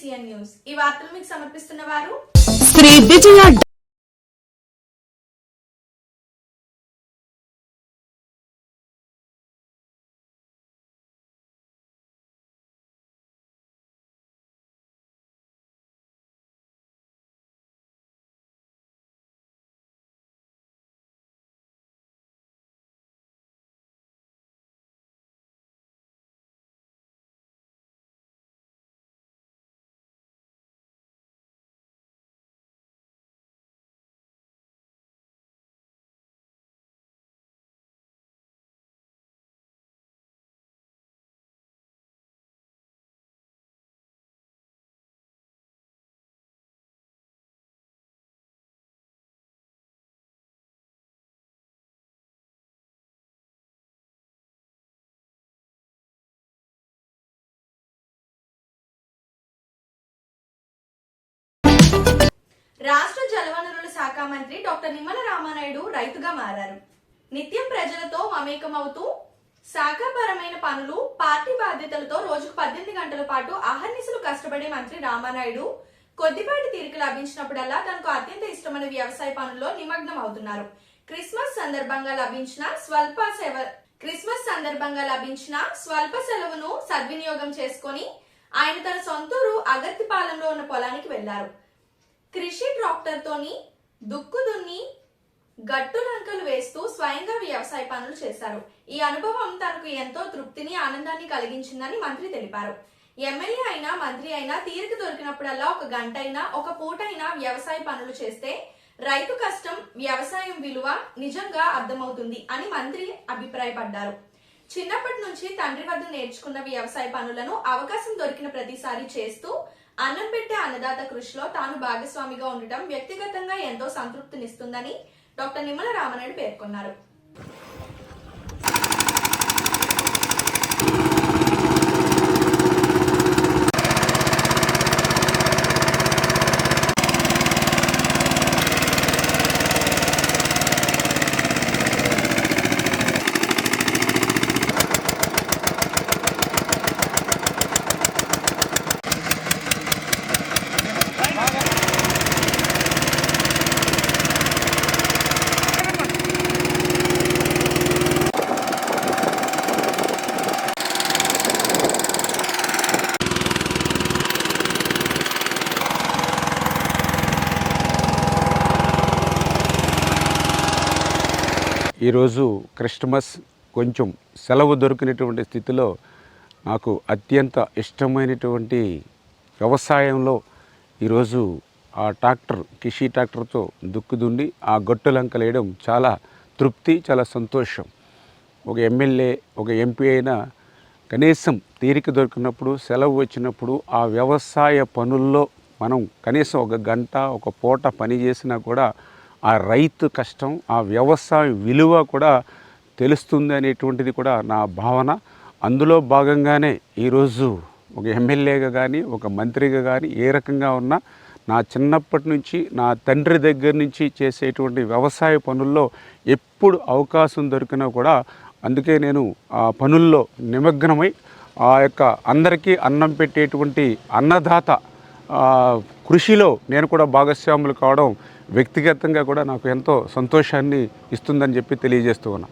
BCN news ఈ వార్తలు మీకు సమర్పిస్తున్న వారు శ్రీ విజయ. రాష్ట్ర జలవనరుల శాఖ మంత్రి డాక్టర్ నిమ్మల రామానాయుడు రైతుగా మారారు. నిత్యం ప్రజలతో మమేకమవుతూ శాఖాపరమైన పనులు, పార్టీ బాధ్యతలతో రోజుకు 18 గంటల పాటు అహర్నిశలు కష్టపడే మంత్రి రామానాయుడు కొద్దిపాటి తీరిక లభించినప్పుడల్లా తనకు అత్యంత ఇష్టమైన వ్యవసాయ పనుల్లో నిమగ్నం అవుతున్నారు. క్రిస్మస్ సందర్భంగా లభించిన స్వల్ప సెలవును సద్వినియోగం చేసుకుని ఆయన తన సొంతూరు అగర్తిపాలెంలో ఉన్న పొలానికి వెళ్లారు. కృషి ట్రాక్టర్ తోని దుక్కు దున్ని గట్టులంకలు వేస్తూ స్వయంగా వ్యవసాయ పనులు చేశారు. ఈ అనుభవం తనకు ఎంతో తృప్తిని, ఆనందాన్ని కలిగించిందని మంత్రి తెలిపారు. ఎమ్మెల్యే అయినా, మంత్రి అయినా తీరిక దొరికినప్పుడల్లా ఒక గంట అయినా, ఒక పూట అయినా వ్యవసాయ పనులు చేస్తే రైతు కష్టం, వ్యవసాయం విలువ నిజంగా అర్థమవుతుంది అని మంత్రి అభిప్రాయపడ్డారు. చిన్నప్పటి నుంచి తండ్రి వద్ద నేర్చుకున్న వ్యవసాయ పనులను అవకాశం దొరికిన ప్రతిసారి చేస్తూ అన్నం పెట్టే అన్నదాత కృషిలో తాను భాగస్వామిగా ఉండటం వ్యక్తిగతంగా ఎంతో సంతృప్తినిస్తుందని డాక్టర్ నిమ్మల రామానాయుడు పేర్కొన్నారు. ఈరోజు క్రిస్మస్ కొంచెం సెలవు దొరికినటువంటి స్థితిలో నాకు అత్యంత ఇష్టమైనటువంటి వ్యవసాయంలో ఈరోజు ఆ కిషి ట్రాక్టర్తో దుక్కు దుండి ఆ గట్టులంకలు వేయడం చాలా తృప్తి, చాలా సంతోషం. ఒక ఎమ్మెల్యే, ఒక ఎంపీ అయినా కనీసం తీరిక దొరికినప్పుడు, సెలవు వచ్చినప్పుడు ఆ వ్యవసాయ పనుల్లో మనం కనీసం ఒక గంట, ఒక పూట పని చేసినా కూడా ఆ రైతు కష్టం, ఆ వ్యవసాయ విలువ కూడా తెలుస్తుంది అనేటువంటిది కూడా నా భావన. అందులో భాగంగానే ఈరోజు ఒక ఎమ్మెల్యేగా కానీ, ఒక మంత్రిగా కానీ ఏ రకంగా ఉన్నా నా చిన్నప్పటి నుంచి నా తండ్రి దగ్గర నుంచి చేసేటువంటి వ్యవసాయ పనుల్లో ఎప్పుడు అవకాశం దొరికినా కూడా అందుకే నేను ఆ పనుల్లో నిమగ్నమై ఆ యొక్క అందరికీ అన్నం పెట్టేటువంటి అన్నదాత కృషిలో నేను కూడా భాగస్వాములు కావడం వ్యక్తిగతంగా కూడా నాకు ఎంతో సంతోషాన్ని ఇస్తుందని చెప్పి తెలియజేస్తూ ఉన్నా.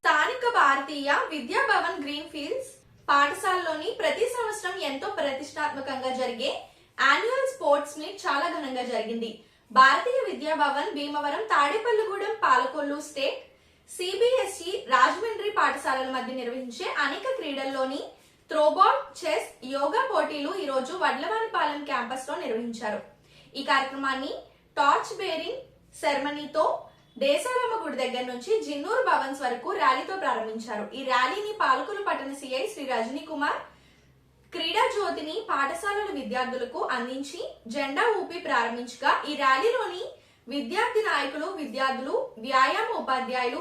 స్థానిక భారతీయ విద్యా భవన్ గ్రీన్ ఫీల్డ్స్ పాఠశాలలోని ప్రతి సంవత్సరం ఎంతో ప్రతిష్టాత్మకంగా జరిగే యాన్యువల్ స్పోర్ట్స్ మీట్ చాలా ఘనంగా జరిగింది. భారతీయ విద్యా భవన్ భీమవరం, తాడేపల్లిగూడెం, పాలకొల్లు స్టేట్, సిబిఎస్ఈ, రాజమండ్రి పాఠశాలల మధ్య నిర్వహించే అనేక క్రీడల్లోని త్రోబాల్, చెస్, యోగా పోటీలు ఈ రోజు వడ్లవానిపాలెం క్యాంపస్ లో నిర్వహించారు. ఈ కార్యక్రమాన్ని టార్చ్ బేరింగ్ సెరమనీతో దేశాలమ్మ గుడి దగ్గర నుంచి జిన్నూరు భవన్స్ వరకు ర్యాలీతో ప్రారంభించారు. ఈ ర్యాలీని పాలకులు పట్టణ సిఐ శ్రీ రజనీ కుమార్ క్రీడా జ్యోతిని పాఠశాలల విద్యార్థులకు అందించి జెండా ఊపి ప్రారంభించగా ఈ ర్యాలీలోని విద్యార్థి నాయకులు, విద్యార్థులు, వ్యాయామ ఉపాధ్యాయులు,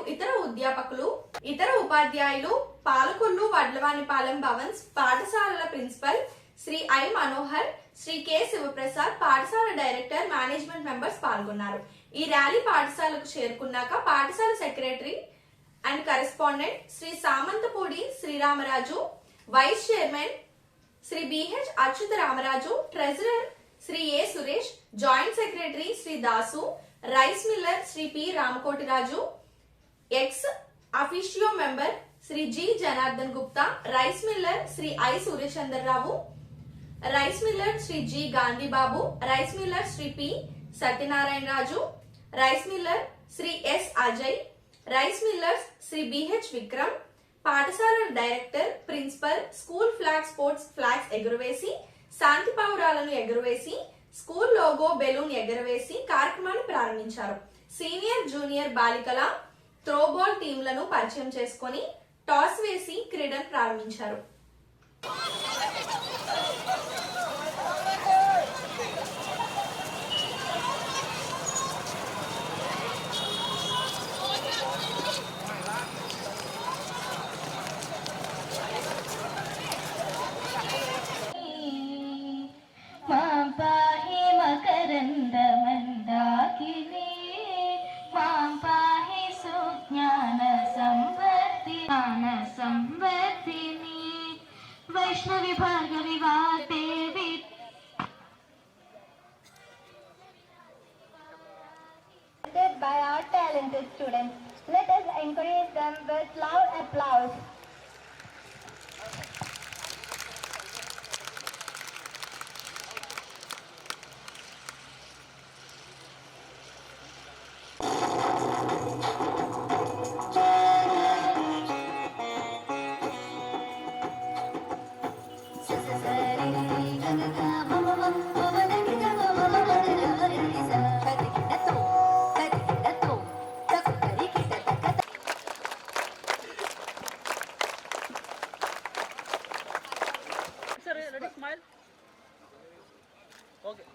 ఇతర ఉపాధ్యాయులు, పాలకొల్లు వడ్లవానిపాలెం భవన్స్ పాఠశాలల principal Shri I Manohar, Shri K Sivaprasad, పాఠశాల డైరెక్టర్, మేనేజ్మెంట్ మెంబర్స్ పాల్గొన్నారు. ఈ ర్యాలీ పాఠశాలకు చేరుకున్నాక పాఠశాల secretary and correspondent Shri Samanthapudi Sriramaraju, vice chairman Shri BH Achyutha Ramaraju, treasurer Shri A Suresh, joint secretary Shri Dasu, rice miller Shri P Ramakotiraju, ex officio member Shri G Janardhan Gupta, rice miller Shri I Suryachandrarao, rice miller Shri G Gandhibabu, rice miller Shri P Satyanarayana Raju, rice miller Shri S Ajay, rice millers Shri BH Vikram, పాఠశాల director, principal, school flag sports flags ఎగురవేసి, శాంతి పావురాలను ఎగురవేసి, school logo balloon ఎగురవేసి కార్యక్రమాన్ని ప్రారంభించారు. Senior junior బాలికల throwball టీంలను పరిచయం చేసుకొని toss వేసి క్రీడను ప్రారంభించారు. Vaishnavi Bhargavi Devi. By our talented students, let us encourage them with loud applause. Ready, smile. Okay.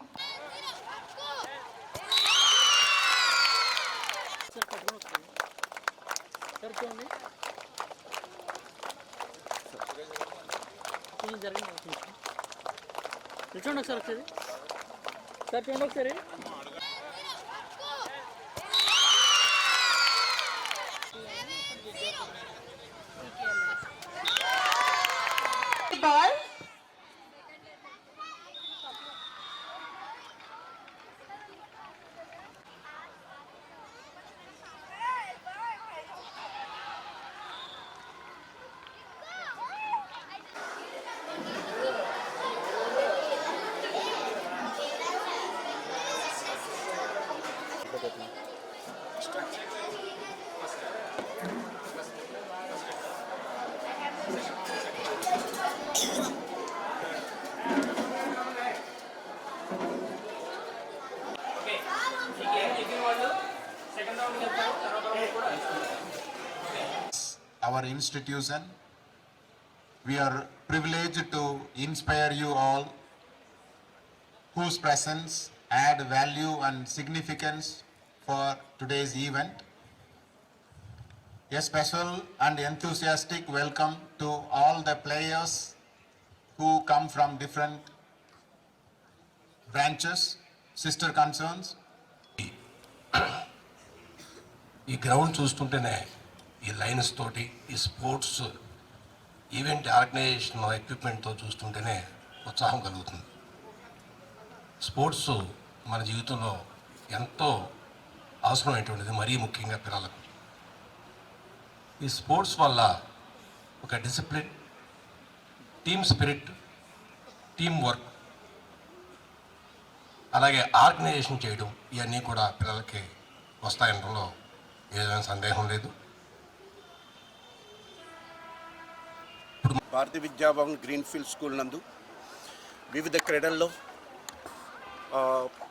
Sir, photo sir, చూడండి. ఇది జరిగింది. చూడండి ఒకసారి వచ్చేది. సార్ చూడండి ఒకసారి. Ball. Our institution, we are privileged to inspire you all, whose presence add value and significance for today's event. A special and enthusiastic welcome to all the players who come from different branches, sister concerns. ఈ ground చూస్తుంటేనే ఈ lines తోటి ఈ sports event organisation ఎక్విప్మెంట్తో చూస్తుంటేనే ఉత్సాహం కలుగుతుంది. Sports మన జీవితంలో ఎంతో అవసరమైనటువంటిది, మరీ ముఖ్యంగా పిల్లలకు. ఈ స్పోర్ట్స్ వల్ల ఒక discipline, team spirit, team work, అలాగే ఆర్గనైజేషన్ చేయడం, ఇవన్నీ కూడా పిల్లలకి వస్తాయనడంలో ఏ విధమైన సందేహం లేదు. భారతీయ విద్యాభవన్ గ్రీన్ఫీల్డ్ స్కూల్ నందు వివిధ క్రీడల్లో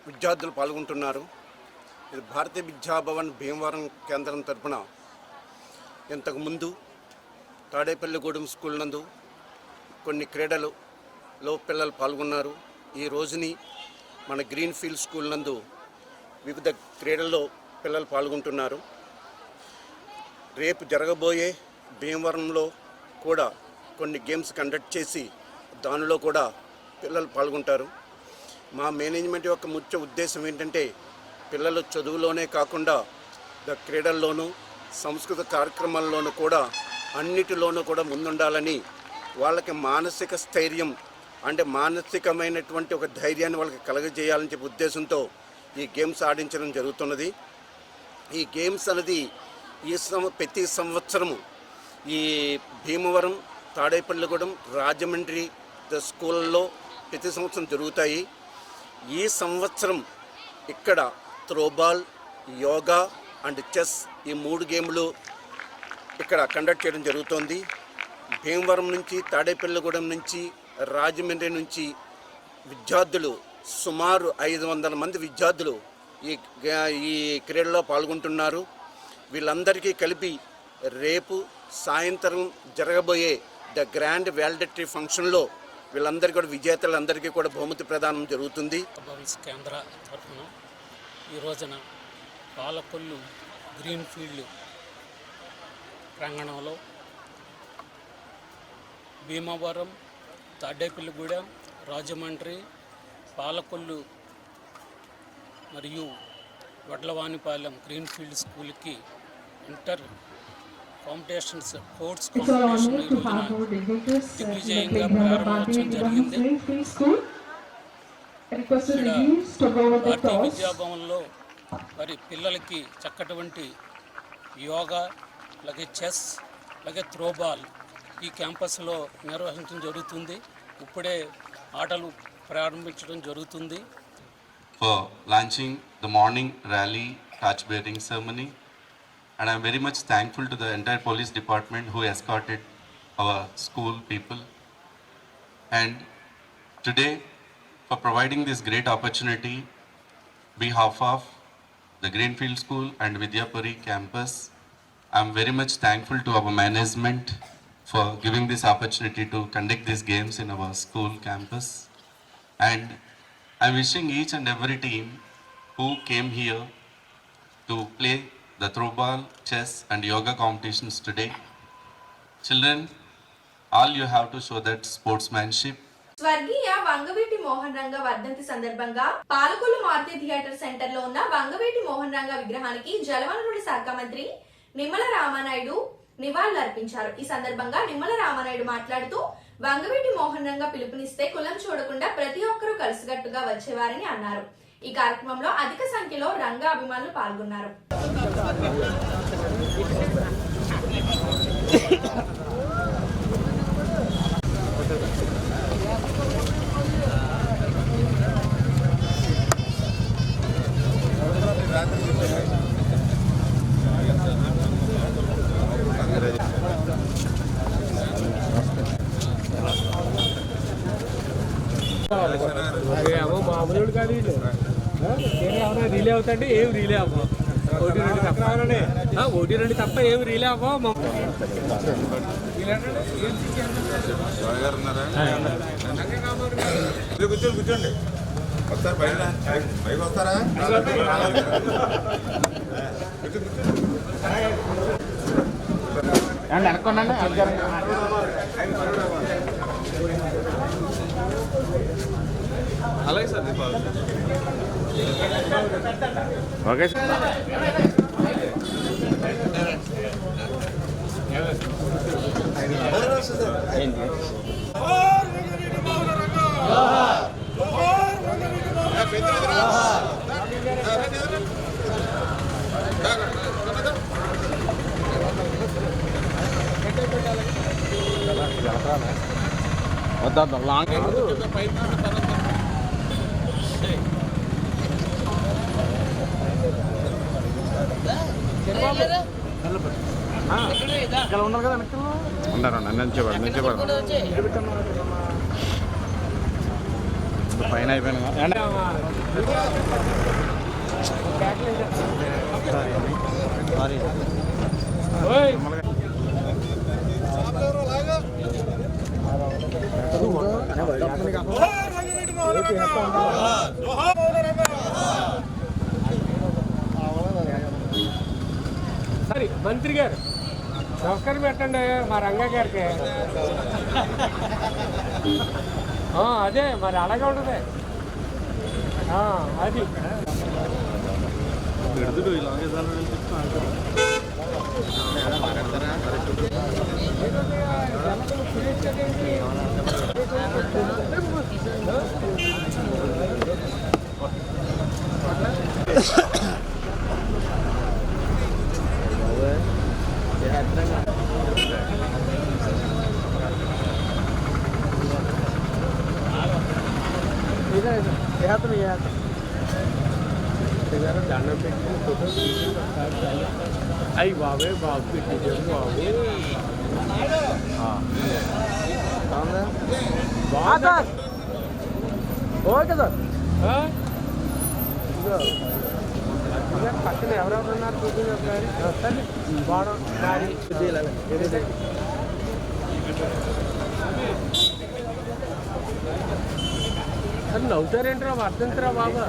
విద్యార్థులు పాల్గొంటున్నారు. ఇది భారతీయ విద్యాభవన్ భీమవరం కేంద్రం తరఫున ఇంతకుముందు తాడేపల్లిగూడెం స్కూల్ నందు కొన్ని క్రీడలలో పిల్లలు పాల్గొన్నారు. ఈ రోజుని మన గ్రీన్ఫీల్డ్ స్కూల్ నందు వివిధ క్రీడల్లో పిల్లలు పాల్గొంటున్నారు. రేపు జరగబోయే భీమవరంలో కూడా కొన్ని గేమ్స్ కండక్ట్ చేసి దానిలో కూడా పిల్లలు పాల్గొంటారు. మా మేనేజ్మెంట్ యొక్క ముఖ్య ఉద్దేశం ఏంటంటే పిల్లలు చదువులోనే కాకుండా క్రీడల్లోనూ సంస్కృత కార్యక్రమాల్లోనూ కూడా అన్నిటిలోనూ కూడా ముందుండాలని, వాళ్ళకి మానసిక స్థైర్యం అంటే మానసికమైనటువంటి ఒక ధైర్యాన్ని వాళ్ళకి కలగజేయాలని చెప్పి ఉద్దేశంతో ఈ గేమ్స్ ఆడించడం జరుగుతున్నది. ఈ గేమ్స్ అనేది ప్రతి సంవత్సరము ఈ భీమవరం, తాడేపల్లిగూడెం, రాజమండ్రి స్కూళ్ళలో ప్రతి సంవత్సరం జరుగుతాయి. ఈ సంవత్సరం ఇక్కడ త్రోబాల్, యోగా అండ్ చెస్ ఈ 3 గేమ్లు ఇక్కడ కండక్ట్ చేయడం జరుగుతోంది. భీమవరం నుంచి, తాడేపల్లిగూడెం నుంచి, రాజమండ్రి నుంచి విద్యార్థులు సుమారు 500 మంది విద్యార్థులు ఈ క్రీడలో పాల్గొంటున్నారు. వీళ్ళందరికీ కలిపి రేపు సాయంత్రం జరగబోయే ద గ్రాండ్ వ్యాలిడిటీ ఫంక్షన్లో వీళ్ళందరికీ కూడా విజేతలందరికీ కూడా బహుమతి ప్రదానం జరుగుతుంది. భవన్స్ కేంద్ర తరఫున ఈ రోజున పాలకొల్లు గ్రీన్ ఫీల్డ్ ప్రాంగణంలో భీమవరం, తాడేపల్లిగూడెం, రాజమండ్రి, పాలకొల్లు మరియు వడ్లవానిపాలెం గ్రీన్ ఫీల్డ్ స్కూల్కి ఇంటర్ కాంపిటీషన్స్ స్పోర్ట్స్ కాంపిటీషన్ ఈ రోజున దిగ్విజయంగా ప్రారంభోత్సవం జరిగింది. భారతీయ విద్యాభవన్లో మరి పిల్లలకి చక్కటువంటి యోగా, అలాగే చెస్, అలాగే త్రోబాల్ ఈ క్యాంపస్లో నిర్వహించడం జరుగుతుంది. ఇప్పుడే ఆటలు ప్రారంభించడం జరుగుతుంది. For launching the morning rally torch bearing ceremony, and I'm very much thankful to the entire police department who escorted our school people, and today for providing this great opportunity behalf of the Greenfield School and Vidyapuri campus. I'm very much thankful to our management for giving this opportunity to conduct these games in our school campus, and I'm wishing each and every team who came here to play the throwball, chess and yoga competitions today. Children, all you have to show that sportsmanship. స్వర్గీయ వంగవీటి మోహన్ రంగ వర్ధంతి సందర్భంగా Palakollu Maruti theatre centre లో ఉన్న వంగవీటి మోహన్ రంగ విగ్రహానికి జలవనరుల శాఖ మంత్రి నిమ్మల రామానాయుడు నివాళులర్పించారు. ఈ సందర్భంగా నిమ్మల రామానాయుడు మాట్లాడుతూ వంగవీటి మోహన్ రంగ పిలుపునిస్తే కులం చూడకుండా ప్రతి ఒక్కరూ కలిసికట్టుగా వచ్చేవారని అన్నారు. ఈ కార్యక్రమంలో అధిక సంఖ్యలో రంగ అభిమానులు పాల్గొన్నారు. మామూలు కాదు ఏమైనా రీలే అవుతాండి, ఏం రీలే అవ్వవు. 1-2 తప్ప ఏం రీలే అవ్వవు. కూర్చోండి వస్తారు పైకి వస్తారా? అనుకోండి అలాగే సార్. Okay sir. వద్దా లాంగ్ ఉన్నారు కదా ఉన్నారు పైన అయిపోయినా సరే మంత్రి గారు నమస్కారం పెట్టండి మా రంగా గారికి. అదే మరి అలాగే ఉంటుంది అది. దండం పెట్టి ఫోటో అయ్యి బాబాయ్ బాబు పెట్టేసారు బాబు ఓకే సార్ పక్కన ఎవరెవరు ఉన్నారు చూపించారు బాడం సార్ నవ్వుతారేంట్రా వర్తించరా బాబా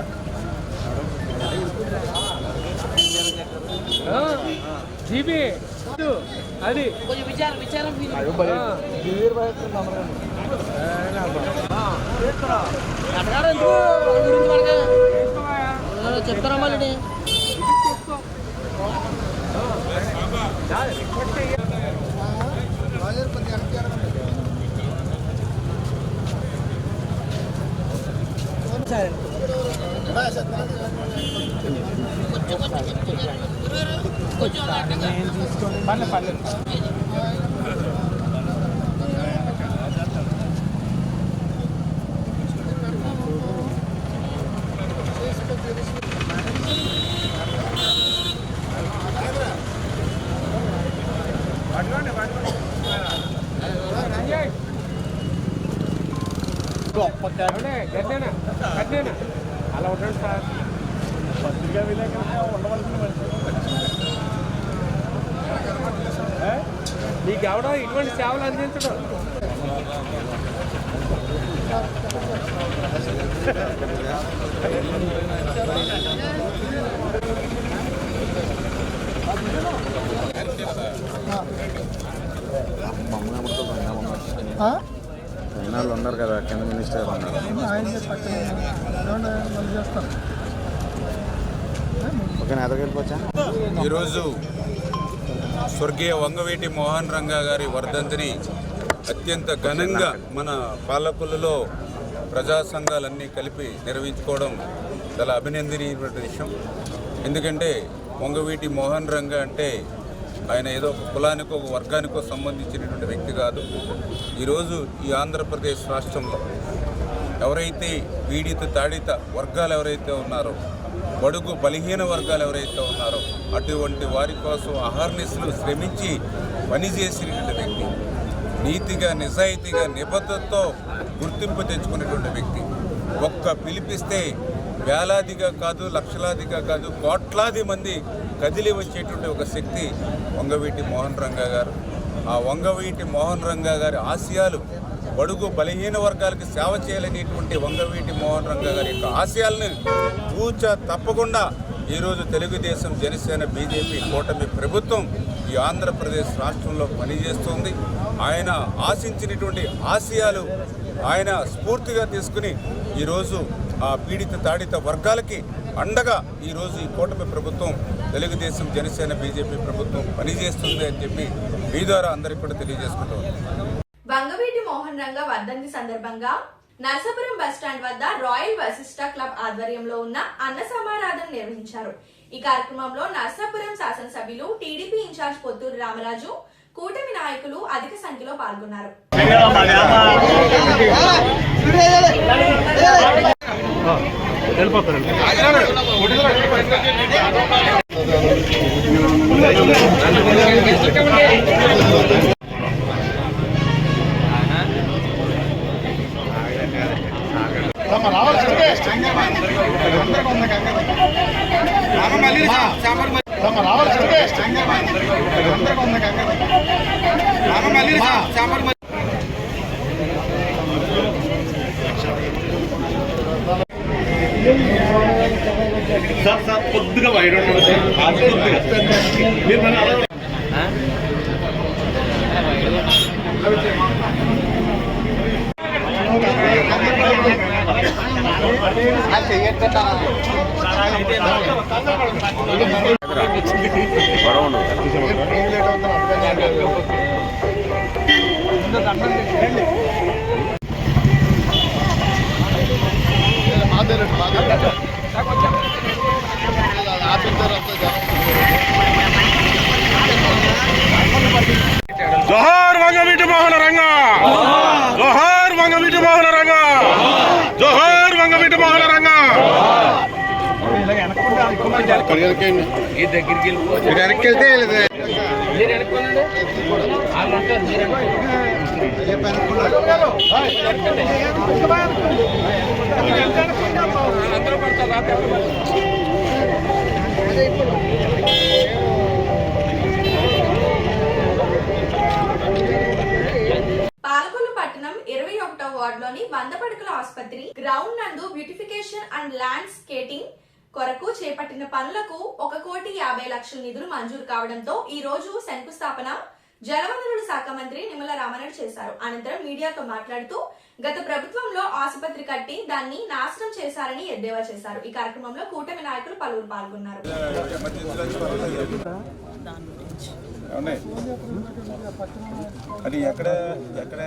జీబీ అది కొంచెం విచారం చెప్తారా మళ్ళీ పర్లేదు గడ్డేనా అలా ఉండండి సార్ పత్రికా విలేకరుగా ఉండవలసిన మీకు ఎవడో ఇటువంటి సేవలు అందించడం వాళ్ళు ఉన్నారు కదా కింద మినిస్టర్ ఉన్నారు ఓకేనా ఎదగలిపోవచ్చా. ఈరోజు స్వర్గీయ వంగవీటి మోహన్ రంగా గారి వర్ధంతిని అత్యంత ఘనంగా మన పాలకులలో ప్రజా సంఘాలన్నీ కలిపి నిర్వహించుకోవడం చాలా అభినందనీయమైన విషయం. ఎందుకంటే వంగవీటి మోహన్ రంగా అంటే ఆయన ఏదో ఒక కులానికో ఒక వర్గానికో సంబంధించినటువంటి వ్యక్తి కాదు. ఈరోజు ఈ ఆంధ్రప్రదేశ్ రాష్ట్రంలో ఎవరైతే పీడిత తాడిత వర్గాలు ఎవరైతే ఉన్నారో, బడుగు బలహీన వర్గాలు ఎవరైతే ఉన్నారో అటువంటి వారి కోసం అహర్నిశలు శ్రమించి పనిచేసినటువంటి వ్యక్తి, నీతిగా నిజాయితీగా నిబద్ధతతో గుర్తింపు తెచ్చుకునేటువంటి వ్యక్తి. ఒక్క పిలిపిస్తే వేలాదిగా కాదు, లక్షలాదిగా కాదు, కోట్లాది మంది కదిలి వచ్చేటువంటి ఒక శక్తి వంగవీటి మోహన్ రంగా గారు. ఆ వంగవీటి మోహన్ రంగా గారి ఆశయాలు బడుగు బలహీన వర్గాలకు సేవ చేయాలనేటువంటి వంగవీటి మోహన్ రంగా గారి యొక్క ఆశయాలను తూచా తప్పకుండా ఈరోజు తెలుగుదేశం, జనసేన, బీజేపీ కూటమి ప్రభుత్వం ఈ ఆంధ్రప్రదేశ్ రాష్ట్రంలో పనిచేస్తుంది. ఆయన ఆశించినటువంటి ఆశయాలు ఆయన స్ఫూర్తిగా తీసుకుని ఈరోజు ఆ పీడిత తాడిత వర్గాలకి అండగా ఈరోజు ఈ కూటమి ప్రభుత్వం, తెలుగుదేశం, జనసేన, బీజేపీ ప్రభుత్వం పనిచేస్తుంది అని చెప్పి మీ ద్వారా అందరికీ కూడా తెలియజేసుకుంటాం. వంగవీటి మోహన్ రంగా వర్ధంతి సందర్భంగా నర్సాపురం బస్టాండ్ వద్ద రాయల్ వశిష్ట క్లబ్ ఆధ్వర్యంలో ఉన్న అన్న సమారాధన నిర్వహించారు. ఈ కార్యక్రమంలో నర్సాపురం శాసనసభ్యులు, టీడీపీ ఇన్ఛార్జ్ పొత్తూరు రామరాజు, కూటమి నాయకులు అధిక సంఖ్యలో పాల్గొన్నారు. సార్ కొద్దిగా వైడ్ ఉంటుంది సార్, కొద్దిగా మీరు మన అలా జోహార్ వంగవీటి మోహన రంగ, జోహార్ వంగవీటి మోహన రంగ, జోహార్ వంగవీటి మోహన రంగ. వెనక్కి వెళ్తే పాలకొల్లు పట్టణం 21వ వార్డులోని 100 పడకల ఆసుపత్రి గ్రౌండ్ నందు బ్యూటిఫికేషన్ అండ్ ల్యాండ్ స్కేటింగ్ కొరకు చేపట్టిన పనులకు 1,50,00,000 నిధులు మంజూరు కావడంతో ఈ రోజు శంకుస్థాపన జలవనరుల శాఖ మంత్రి నిమ్మల రామారెడ్డి చేశారు. అనంతరం మీడియాతో మాట్లాడుతూ గత ప్రభుత్వంలో ఆసుపత్రి కట్టి దాన్ని నాశనం చేశారని ఎద్దేవా చేశారు. ఈ కార్యక్రమంలో కూటమి నాయకులు పలువురు పాల్గొన్నారు. అది ఎక్కడ ఎక్కడ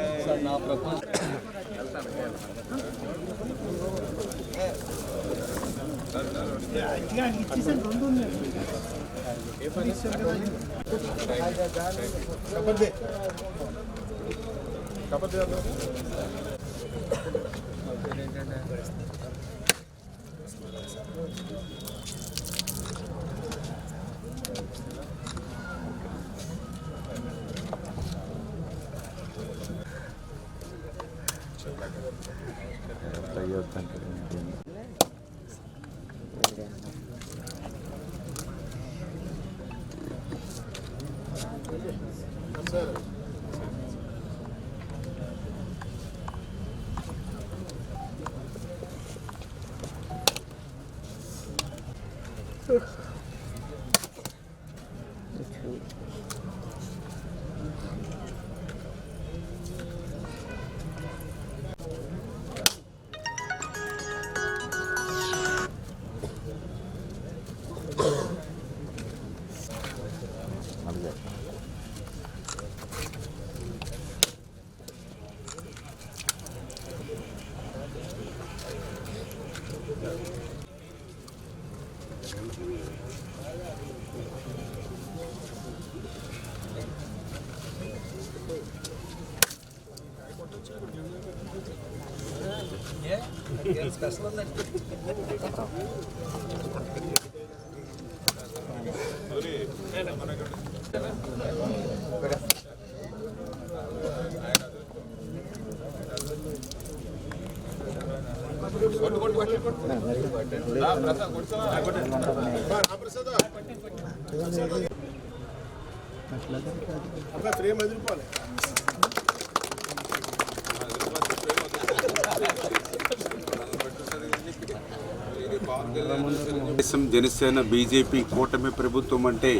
జనసేన బీజేపీ కూటమి ప్రభుత్వం అంటే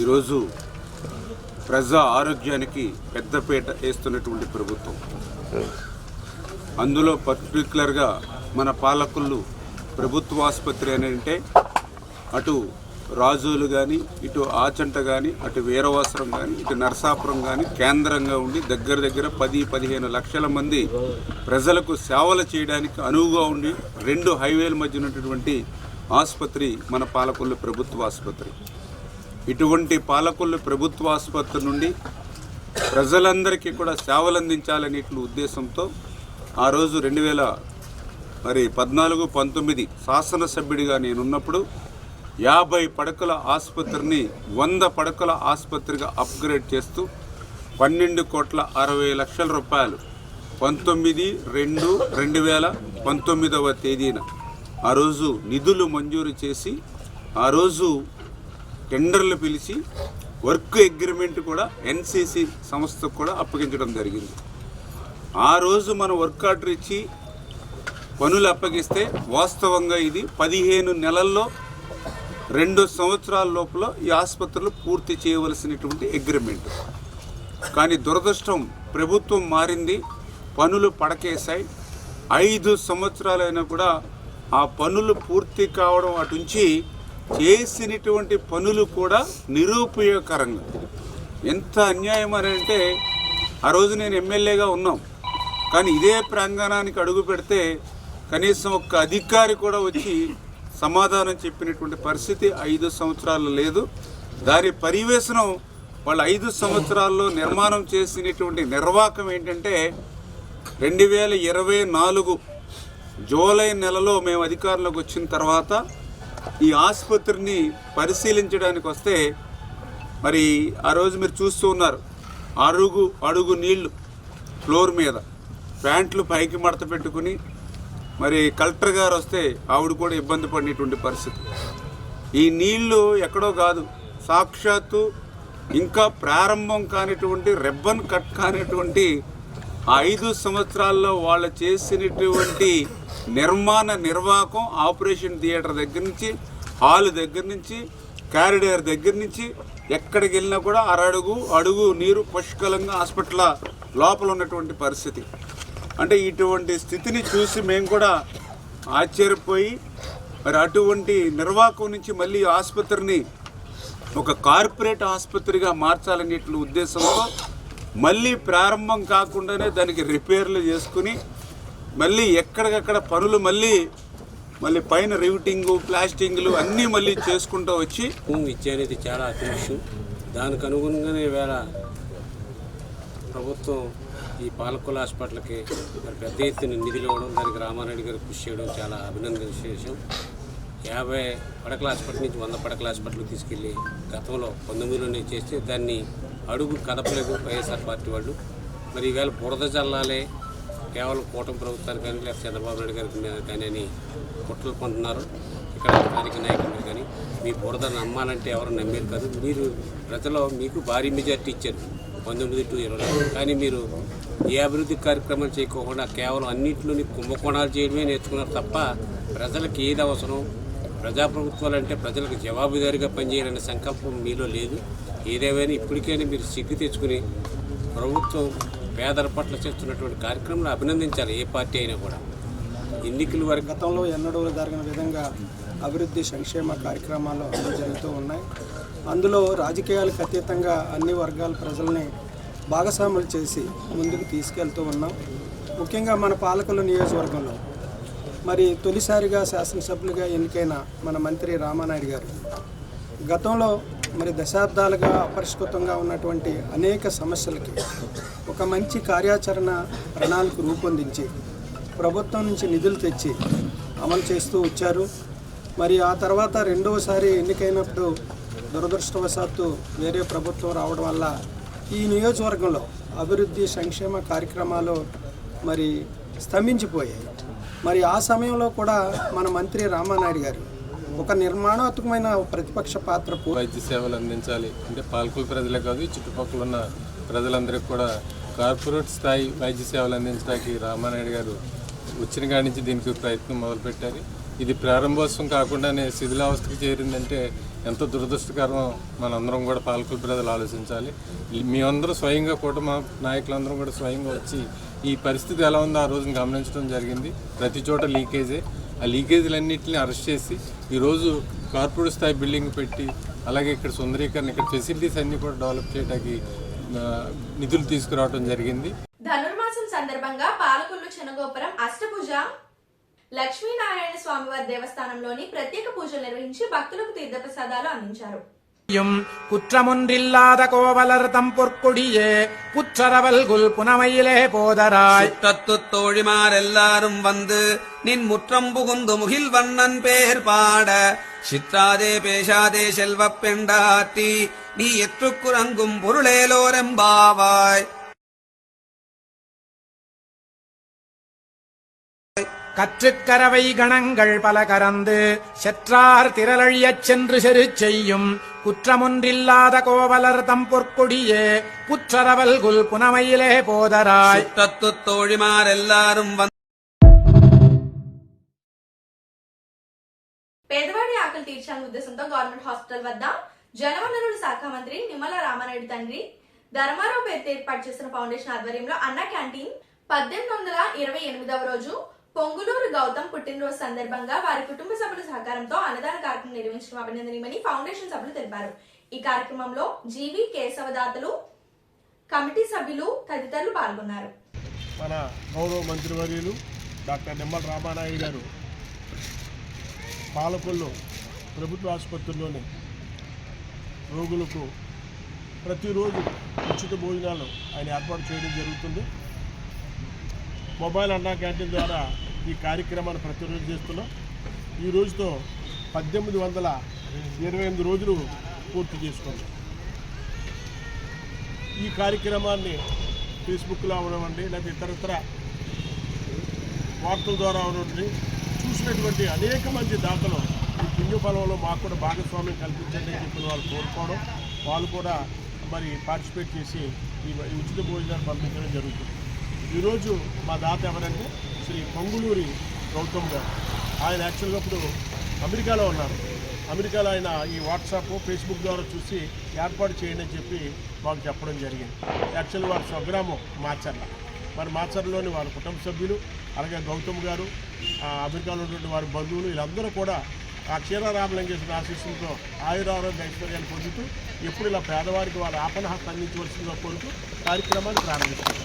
ఈరోజు ప్రజా ఆరోగ్యానికి పెద్దపీట వేస్తున్నటువంటి ప్రభుత్వం. అందులో పర్టికులర్గా మన పాలకులు ప్రభుత్వ ఆసుపత్రి అని అంటే అటు రాజోలు కానీ, ఇటు ఆచంట కానీ, అటు వీరవాసరం కానీ, ఇటు నరసాపురం కానీ కేంద్రంగా ఉండి దగ్గర 10-15 లక్షల మంది ప్రజలకు సేవలు చేయడానికి అనువుగా ఉండి 2 హైవేల మధ్య ఉన్నటువంటి ఆసుపత్రి మన పాలకొల్లు ప్రభుత్వ ఆసుపత్రి. ఇటువంటి పాలకొల్లు ప్రభుత్వ ఆసుపత్రి నుండి ప్రజలందరికీ కూడా సేవలు అందించాలనే ఉద్దేశంతో ఆ రోజు 2014-19 శాసనసభ్యుడిగా నేనున్నప్పుడు 50 పడకల ఆసుపత్రిని 100 పడకల ఆసుపత్రిగా అప్గ్రేడ్ చేస్తూ 12,60,00,000 రూపాయలు 19/2/2019 తేదీన ఆ రోజు నిధులు మంజూరు చేసి ఆ రోజు టెండర్లు పిలిచి వర్క్ అగ్రిమెంట్ కూడా ఎన్సీసీ సంస్థకు కూడా అప్పగించడం జరిగింది. ఆ రోజు మనం వర్క్ ఆర్డర్ ఇచ్చి పనులు అప్పగిస్తే వాస్తవంగా ఇది 15 నెలల్లో 2 సంవత్సరాల లోపల ఈ ఆసుపత్రులు పూర్తి చేయవలసినటువంటి అగ్రిమెంట్. కానీ దురదృష్టం ప్రభుత్వం మారింది, పనులు పడకేశాయి. 5 సంవత్సరాలైనా కూడా ఆ పనులు పూర్తి కావడం అటుంచి చేసినటువంటి పనులు కూడా నిరుపయోగకరంగా. ఎంత అన్యాయం అని అంటే, ఆ రోజు నేను ఎమ్మెల్యేగా ఉన్నాం, కానీ ఇదే ప్రాంగణానికి అడుగు పెడితే కనీసం ఒక్క అధికారి కూడా వచ్చి సమాధానం చెప్పినటువంటి పరిస్థితి 5 సంవత్సరాలు లేదు. దాని పర్యవేక్షణం వాళ్ళు 5 సంవత్సరాల్లో నిర్మాణం చేసినటువంటి నిర్వాహకం ఏంటంటే, 2024 జూలై నెలలో మేము అధికారంలోకి వచ్చిన తర్వాత ఈ ఆసుపత్రిని పరిశీలించడానికి వస్తే, మరి ఆ రోజు మీరు చూస్తూ ఉన్నారు, అడుగు నీళ్లు ఫ్లోర్ మీద, ప్యాంట్లు పైకి మడత పెట్టుకుని, మరి కలెక్టర్ గారు వస్తే ఆవిడ కూడా ఇబ్బంది పడినటువంటి పరిస్థితి. ఈ నీళ్లు ఎక్కడో కాదు, సాక్షాత్తు ఇంకా ప్రారంభం కానిటువంటి, రెబ్బన్ కట్ కానిటువంటి 5 సంవత్సరాల్లో వాళ్ళు చేసినటువంటి నిర్వాహకం, ఆపరేషన్ థియేటర్ దగ్గర నుంచి, హాల్ దగ్గర నుంచి, కారిడార్ దగ్గర నుంచి ఎక్కడికి వెళ్ళినా కూడా అడుగు నీరు పుష్కలంగా హాస్పిటల్ లోపల ఉన్నటువంటి పరిస్థితి. అంటే ఇటువంటి స్థితిని చూసి మేము కూడా ఆశ్చర్యపోయి, మరి అటువంటి నిర్వాహకం నుంచి మళ్ళీ ఆసుపత్రిని ఒక కార్పొరేట్ ఆసుపత్రిగా మార్చాలనేటువంటి ఉద్దేశంతో మళ్ళీ ప్రారంభం కాకుండానే దానికి రిపేర్లు చేసుకుని, మళ్ళీ ఎక్కడికక్కడ పనులు మళ్ళీ పైన రివిటింగు, ప్లాస్టింగ్లు అన్నీ మళ్ళీ చేసుకుంటూ వచ్చి, విద్య అనేది చాలా అతి ముఖ్యం. దానికి అనుగుణంగానే వేళ ప్రభుత్వం ఈ పాలకొల హాస్పిటల్కి మరి పెద్ద ఎత్తున నిధులు ఇవ్వడం, దానికి రామారెడ్డి గారు కృషి చేయడం చాలా అభినందన విషయం. 50 పడకల హాస్పిటల్ నుంచి 100 పడకల హాస్పిటల్ తీసుకెళ్ళి గతంలో 19లోనే చేస్తే దాన్ని అడుగు కదపలేదు వైఎస్ఆర్ పార్టీ వాళ్ళు. మరి ఈవేళ బురద జల్లాలే కేవలం కూటమి ప్రభుత్వానికి కానీ, లేకపోతే చంద్రబాబు నాయుడు గారికి కానీ అని కుట్రలు పొందుతున్నారు. ఇక్కడ స్థానిక నాయకులు కానీ మీ బురద నమ్మాలంటే ఎవరు నమ్మేది కాదు. మీరు ప్రజలు మీకు భారీ మెజార్టీ ఇచ్చారు 19 to 20, కానీ మీరు ఏ అభివృద్ధి కార్యక్రమాలు చేయకోకుండా కేవలం అన్నింటిలోని కుంభకోణాలు చేయడమే నేర్చుకున్నారు తప్ప ప్రజలకు ఏది అవసరం, ప్రజాప్రభుత్వాలు అంటే ప్రజలకు జవాబుదారీగా పనిచేయాలనే సంకల్పం మీలో లేదు. ఏదేమైనా ఇప్పటికైనా మీరు సిగ్గు తెచ్చుకుని ప్రభుత్వం పేదల పట్ల చేస్తున్నటువంటి కార్యక్రమాలు అభినందించాలి, ఏ పార్టీ అయినా కూడా. ఎన్నికల వరకు గతంలో ఎన్నడూ జరిగిన విధంగా అభివృద్ధి సంక్షేమ కార్యక్రమాలు అమలు జరుగుతూ ఉన్నాయి. అందులో రాజకీయాలకు అతీతంగా అన్ని వర్గాల ప్రజల్ని భాగస్వాములు చేసి ముందుకు తీసుకెళ్తూ ఉన్నాం. ముఖ్యంగా మన పాలకుల నియోజకవర్గంలో మరి తొలిసారిగా శాసనసభ్యులుగా ఎన్నికైన మన మంత్రి రామానాయుడు గారు గతంలో మరి దశాబ్దాలుగా అపరిష్కృతంగా ఉన్నటువంటి అనేక సమస్యలకి ఒక మంచి కార్యాచరణ ప్రణాళిక రూపొందించి ప్రభుత్వం నుంచి నిధులు తెచ్చి అమలు చేస్తూ వచ్చారు. మరి ఆ తర్వాత రెండవసారి ఎన్నికైనప్పుడు దురదృష్టవశాత్తు వేరే ప్రభుత్వం రావడం వల్ల ఈ నియోజకవర్గంలో అభివృద్ధి సంక్షేమ కార్యక్రమాలు మరి స్తంభించిపోయాయి. మరి ఆ సమయంలో కూడా మన మంత్రి రామానాయుడు గారు ఒక నిర్మాణాత్మకమైన ప్రతిపక్ష పాత్ర వైద్య సేవలు అందించాలి అంటే పాలకుల ప్రజలే కాదు, చుట్టుపక్కల ఉన్న ప్రజలందరికీ కూడా కార్పొరేట్ స్థాయి వైద్య సేవలు అందించడానికి రామానాయుడు గారు వచ్చిన కాడి నుంచి దీనికి ప్రయత్నం మొదలుపెట్టారు. ఇది ప్రారంభోత్సవం కాకుండానే శిథిలావస్థకు చేరిందంటే ఎంతో దురదృష్టకరం. మనందరం కూడా పాలకుల ప్రజలు ఆలోచించాలి. మీ అందరూ స్వయంగా కూటమి నాయకులందరం కూడా స్వయంగా వచ్చి ఈ పరిస్థితి ఎలా ఉందో ఆ రోజున గమనించడం జరిగింది. ప్రతి చోట లీకేజే. ఆ లీకేజీలన్నింటినీ అరెస్ట్ చేసి ఈరోజు కార్పొరేట్ స్థాయి బిల్డింగ్ పెట్టి, అలాగే ఇక్కడ సుందరీకరణ, ఇక్కడ ఫెసిలిటీస్ అన్నీ కూడా డెవలప్ చేయడానికి నిధులు తీసుకురావడం జరిగింది. ధనుర్మాసం సందర్భంగా పాలకొల్లు చెనగోపురం అష్టభుజ లక్ష్మీనారాయణ స్వామివారి దేవస్థానంలోని ప్రత్యేక పూజలు నిర్వహించి భక్తులకు తీర్థప్రసాదాలు అందించారు. குற்றமொன்றில்லாத கோவலர் தம்பொற்கொடியே புற்றரவல்குல் புனமையிலே போதராய் சுற்றத்து தோழிமாரெல்லாரும் வந்து நின் முற்றம் புகுந்து முகில் வண்ணன் பேர் பாட சிற்றாதே பேசாதே செல்வப் பெண்டாட்டி நீ எற்றுக்குறங்கும் பொருளேலோரெம்பாவாய். கற்றுக்கரவை கணங்கள் பல கறந்து செற்றார் திரளழியச் சென்று செரு செய்யும் குற்றமொன்றில்லாத கோவலர் தம்பொற்கொடியே புற்றரவல்குல் புனமையிலே போதராய். சுற்றத்து தோழிமாரெல்லாரும் పేదవాడి ఆకలి తీర్చాలనే ఉద్దేశంతో గవర్నమెంట్ హాస్పిటల్ వద్ద జలవనరుల శాఖ మంత్రి నిమ్మల రామారెడ్డి తండ్రి ధర్మారావు పేరుతో ఏర్పాటు చేసిన ఫౌండేషన్ ఆధ్వర్యంలో అన్న క్యాంటీన్ 1828వ రోజు పొంగులూరు గౌతమ్ పుట్టినరోజు సందర్భంగా వారి కుటుంబ సభ్యుల సహకారంతో అన్నదాన కార్యక్రమం నిర్వహించడం అభినందనీయమని ఫౌండేషన్ సభ్యులు తెలిపారు. ఈ కార్యక్రమంలో జీవి కేశవదాతలు, కమిటీ సభ్యులు తదితరులు పాల్గొన్నారు. మన గౌరవ మంత్రివర్యులు డాక్టర్ నిమ్మల రామానాయుడు గారు పాలకొల్లు ప్రభుత్వ ఆసుపత్రిలోని రోగులకు ప్రతిరోజు ఉచిత భోజనాలు ఆయన ఏర్పాటు చేయడం జరుగుతుంది. మొబైల్ అన్నా క్యాంటీన్ ద్వారా ఈ కార్యక్రమాన్ని ప్రతిరోజు చేస్తున్నాం. ఈ రోజుతో 1828 రోజులు పూర్తి చేసుకున్నాం. ఈ కార్యక్రమాన్ని ఫేస్బుక్లో అవనివ్వండి, లేదా ఇతరత్ర వార్తల ద్వారా అవనివ్వండి, చూసినటువంటి అనేక మంది దాతలు ఈ పుణ్యఫలంలో మాకు కూడా భాగస్వామ్యం కల్పించండి అని చెప్పిన వాళ్ళు కోరుకోవడం, వాళ్ళు కూడా మరి పార్టిసిపేట్ చేసి ఈ ఉచిత భోజనాలు పంపించడం జరుగుతుంది. ఈరోజు మా దాత ఎవరంటే శ్రీ పొంగులూరి గౌతమ్ గారు. ఆయన యాక్చువల్గా ఇప్పుడు అమెరికాలో ఉన్నారు. అమెరికాలో ఆయన ఈ వాట్సాప్, ఫేస్బుక్ ద్వారా చూసి ఏర్పాటు చేయండి అని చెప్పి మాకు చెప్పడం జరిగింది. యాక్చువల్లీ వారి స్వగ్రామం మాచర్ల. మరి మాచర్లలోని వారి కుటుంబ సభ్యులు, అలాగే గౌతమ్ గారు, అమెరికాలో ఉన్నటువంటి వారి బంధువులు, వీళ్ళందరూ కూడా ఆ క్షీరరామలింగేశ్వర ఆశీస్సులతో ఆయురారోగ్య ఐశ్వర్యాన్ని పొందుతూ ఎప్పుడు ఇలా పేదవారికి వారి ఆపనహస్తం అందించవలసిందిగా కోరుతూ కార్యక్రమాన్ని ప్రారంభిస్తారు.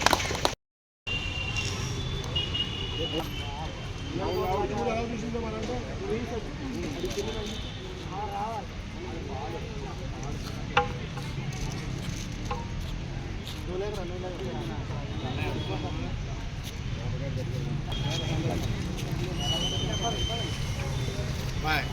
Bye.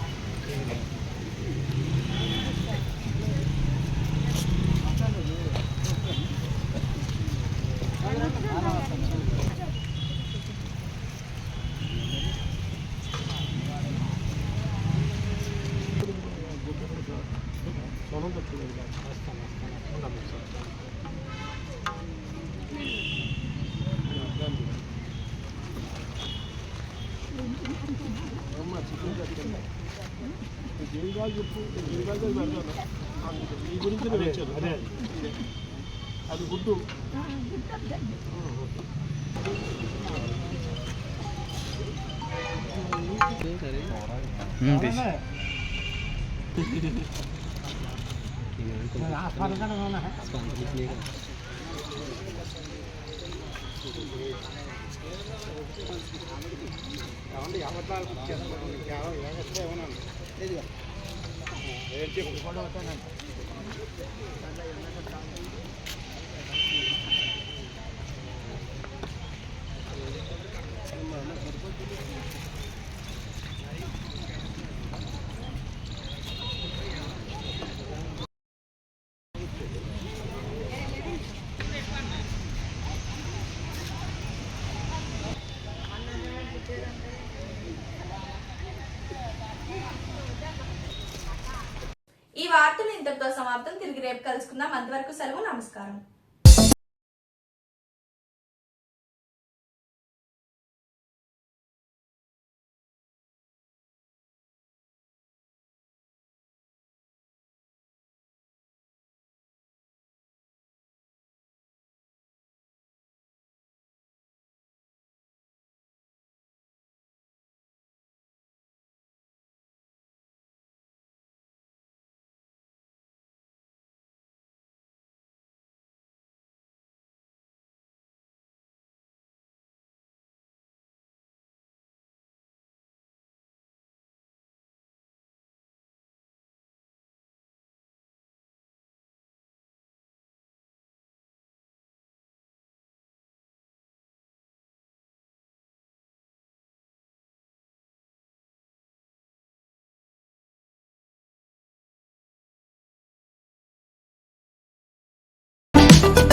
ఈ గురించి నేను వచ్చాను. అదే అది గుడ్డు. ఈ వార్తలు ఇంతటితో సమాప్తం. తిరిగి రేపు కలుసుకుందాం. అంతవరకు సెలవు. నమస్కారం.